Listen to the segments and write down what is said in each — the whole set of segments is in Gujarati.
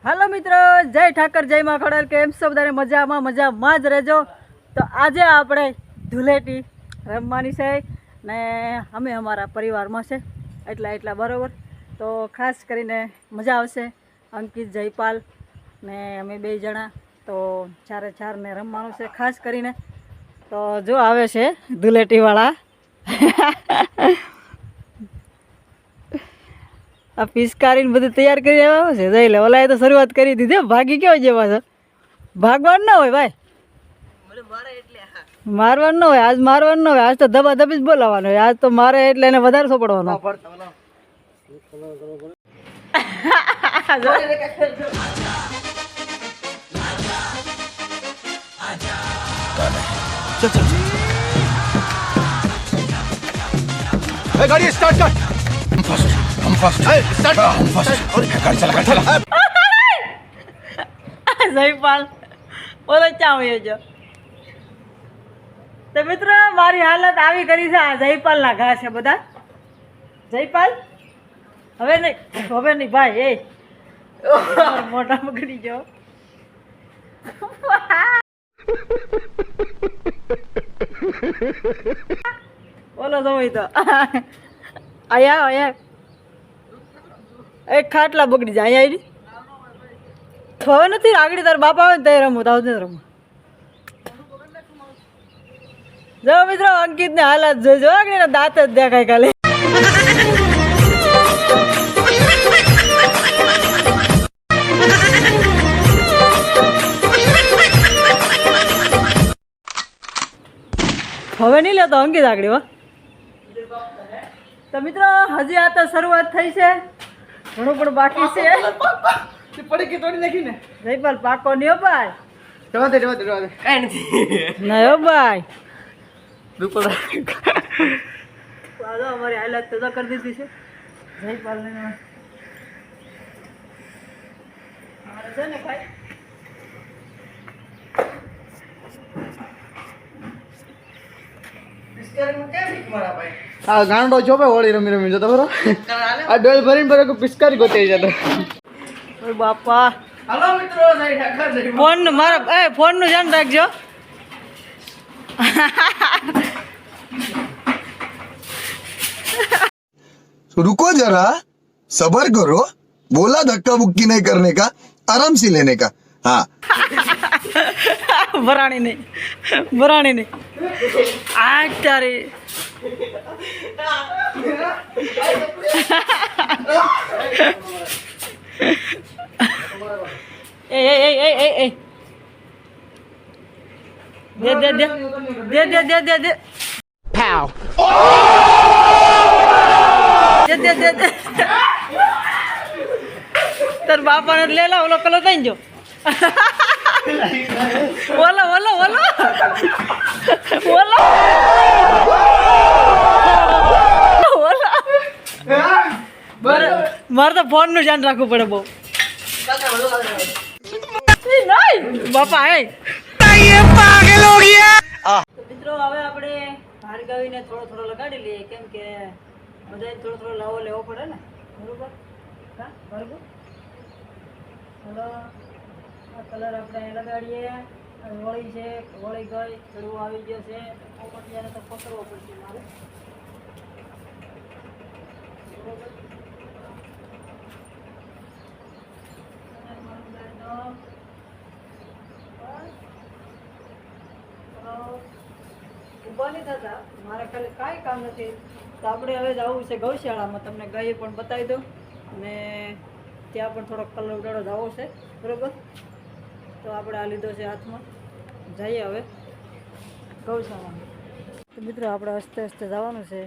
હાલો મિત્રો, જય ઠાકર, જય માં ખોડલ. કેમ છો બધાને? મજામાં જ રહેજો. તો આજે આપણે ધૂળેટી રમવાની છે ને અમે અમારા પરિવારમાં છે એટલા બરાબર. તો ખાસ કરીને મજા આવશે. અંકિત, જયપાલ ને અમે બે જણા, તો ચારે ને રમવાનું છે ખાસ કરીને. તો જો આવે છે ધૂળેટીવાળા. આ પિચકારીને બધું તૈયાર કરી આવ્યા છે. જઈ લે, ઓલાએ તો શરૂઆત કરી દીધી. ભાગી કેવો જેવા છે? ભાગવાનું ના હોય ભાઈ, મારવાનું ન હોય. આજ મારવાનું ન હોય, આજ તો ધબા ધબી જ બોલાવાનું હોય. આજ તો મારે એટલે એને વધારે સોપડવાનો. गाड़ी स्टार्ट कर। हम फर्स्ट स्टार्ट हम फर्स्ट गाड़ी चला જયપાલ બોલો ચા હોય જો. તો મિત્રો મારી હાલત આવી કરી છે. આ જયપાલના ઘા છે બધા. જયપાલ હવે નહીં ભાઈ, એ મોટા બગડી જાઓ. બોલો સમય તો આયા એક ખાટલા બગડી જાય. અહીંયા ખબર નથી, આગળ તાર બાપા આવે ને ત્યાં રમવું, તાવ નથી રમવું. જો મિત્રો અંકિત ને હાલત જોઈજો, આગળ દાંત જ દેખાય ખાલી. હવે નહીં લેતો અંકિત આગળ. હો તો મિત્રો હજી આ તો શરૂઆત થઈ છે, ઘણું પણ બાકી છે. पड़े के तोड़ी देखी ने જયપાલ પાકો નહીં હો ભાઈ. रवा दे कई नहीं નહીં હો ભાઈ. दुपड़ અમારી હાલત તો કરી દીધી છે જયપાલ ને. છે ને ભાઈ, हाँ गांडो जो पे होली रमी रमी जतो बरो आ डोल भरीन बरो को पिचकारी गोते जतो. ઓય બાપા. हेलो मित्रों, जय ठाकर जय ફોન મારા ફોન નું ધ્યાન રાખજો. रुको जरा, सबर करो. बोला धक्का बुक्की नहीं करने का, आराम से लेने का. हाँ ભરાણી નહીં આ તારી. એ દે पाव દે. તાર બાપાને લે લા, ઓલો કલો થઈ જો. ઓલો મારે તો ફોન નું ધ્યાન રાખવું પડે બહુ. બાપા મિત્રો હવે આપણે ભાર્ગવીને થોડો લગાડી લઈએ, કેમ કે બધા થોડો લાવો લેવો પડે ને, બરોબર? હા ભાર્ગવ, થોડો આ કલર આપણે લગાડીએ. વળી છે, વળી ગઈ, ચડવું આવી ગયો છે. પોપટિયાને તો પકડવો પડશે મારે, બરોબર? ઊભા નહીં થતા, મારે ખાલી કાંઈ કામ નથી. તો આપણે હવે જવું છે ગૌશાળામાં. તમને ગાય પણ બતાવી દઉં અને ત્યાં પણ થોડોક કલર ઉડાડો જવો છે, બરોબર? તો આપણે આ લીધો છે હાથમાં, જઈએ હવે ગૌશાળામાં. તો મિત્રો આપણે હસ્તે જવાનું છે.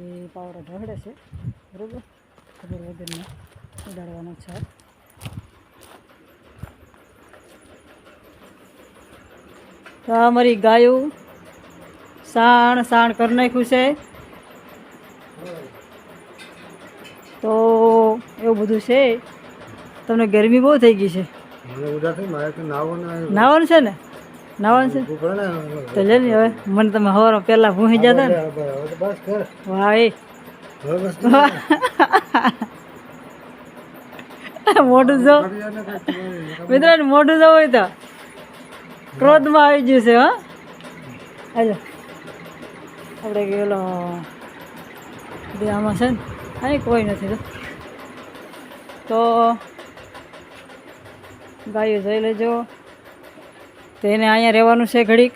એ પાવડો ઢળે છે, બરોબર? ખબર વગરને ઉડાડવાનો છે. તો અમારી ગાયું સાણ કરી નાખ્યું છે. તો એવું બધું છે. તમને ગરમી બહુ થઈ ગઈ છે. નાવાનું છે ને? નાવાનું છે તો લે ને. હવે મને તમે સવારમાં પહેલાં ભૂંસી જતા ને. વાહ એ મોઢું જો મિત્રો એનું મોઢું જવું હોય તો ક્રોધમાં આવી ગયું છે. હા હાલો આપણે ગયેલો આમાં છે ને અહીં કોઈ નથી તો ગાયો જોઈ લેજો. તો એને અહીંયા રહેવાનું છે ઘડીક.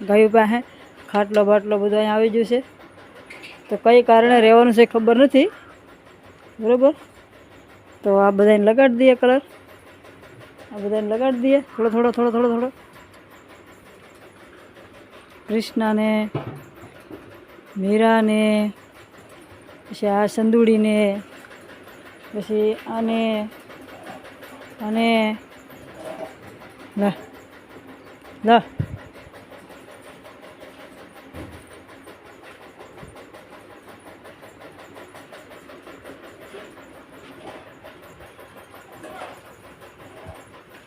ગાયો પાસે ખાટલો બાટલો બધું અહીંયા આવી ગયું છે. તો કઈ કારણે રહેવાનું છે ખબર નથી બરાબર. તો આ બધાને લગાડી દઈએ કલર. આ બધાને લગાડી દઈએ થોડો થોડો થોડો થોડો થોડો. કૃષ્ણાને, મીરાને, પછી આ સંદુડીને, પછી આને અને લા લા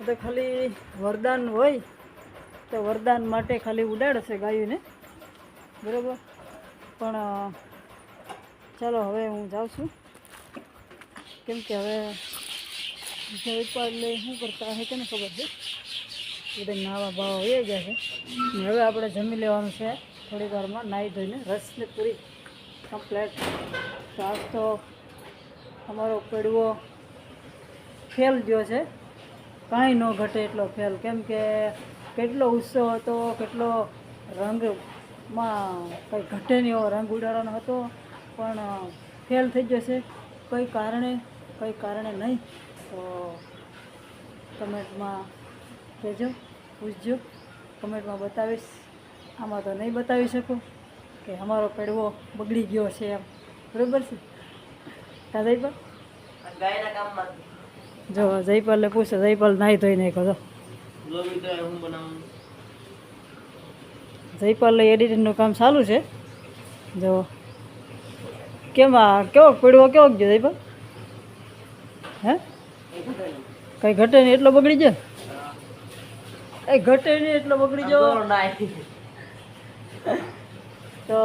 તો ખાલી વરદાન હોય તો વરદાન માટે ખાલી ઉડાડશે ગાયોને બરાબર. પણ ચાલો હવે હું જાઉં છું કેમ કે હવે એટલે શું કરતા હશે કેને ખબર છે. બધા નાવા બાવા એ ગયા છે. હવે આપણે જમી લેવાનું છે થોડીક વારમાં નાહી ધોઈને. રસને પૂરી કમ્પ્લેટ. તો આજ તો અમારો પડવો ફેલ ગયો છે. કાંઈ ન ઘટે એટલો ફેલ. કેમ કે કેટલો ઉત્સવ હતો, કેટલો રંગમાં કંઈ ઘટે નહીં એવો રંગ ઉડાડવાનો હતો, પણ ફેલ થઈ જશે. કંઈ કારણે નહીં. તો કમેન્ટમાં કહેજો, પૂછજો. કમેન્ટમાં બતાવીશ. આમાં તો નહીં બતાવી શકું કે અમારો પડવો બગડી ગયો છે એમ બરાબર છે. કા જયપાલ જો જયપાલને પૂછો. જયપાલ નાહી ધોઈ નાખ્યો તો જયપાલ એડિટિંગનું કામ ચાલુ છે. જો કેમાં કેવો પડવો કેવો ગયો જયપાલ? હે કઈ ઘટે નહીં એટલો બગડી જાય? એ ઘટે નહીં એટલો બગડી જાવ તો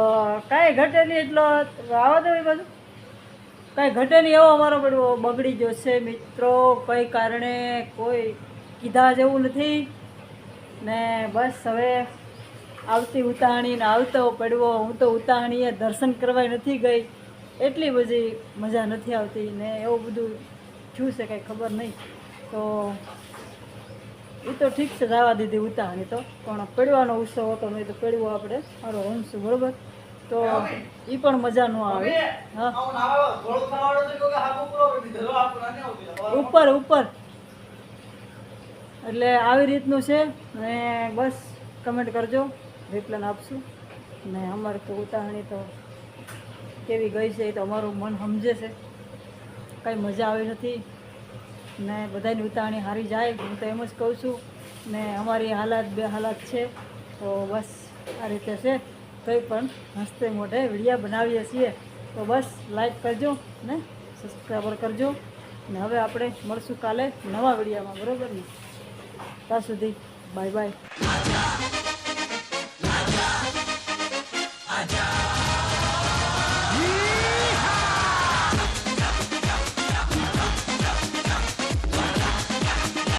કાંઈ ઘટે નહીં એટલો આવવા દો. એ બાજુ કાંઈ ઘટે નહીં એવો અમારો પડવો બગડી ગયો છે મિત્રો. કંઈ કારણે કોઈ કીધા જેવું નથી ને. બસ હવે આવતી ઉતાહણીને આવતો પડવો. હું તો ઉતાહણીએ દર્શન કરવા નથી ગઈ, એટલી બધી મજા નથી આવતી ને એવું બધું થયું છે કંઈ ખબર નહીં. તો એ તો ઠીક છે જવા દીધી ઉતાહણી તો, પણ પડવાનો ઉત્સવ હતો નહીં તો પડવો આપણે મારો રમશું બરાબર. તો એ પણ મજા ન આવે. હા ઉપર ઉપર એટલે આવી રીતનું છે ને. બસ કમેન્ટ કરજો, રિપ્લાય આપશું. ને અમારે તો ઉતાહણી તો કેવી ગઈ છે એ તો અમારું મન સમજે છે. કાંઈ મજા આવી નથી ને બધાની ઉતાહણી હારી જાય હું તો એમ જ કહું છું. ને અમારી હાલાત બે હાલાત છે. તો બસ આ રીતે છે. કંઈ પણ હસતે મોઢે વિડીયા બનાવીએ છીએ. તો બસ લાઈક કરજો ને સબસ્ક્રાઈબર કરજો. ને હવે આપણે મળશું કાલે નવા વિડીયામાં બરાબર ને. ત્યાં સુધી બાય બાય.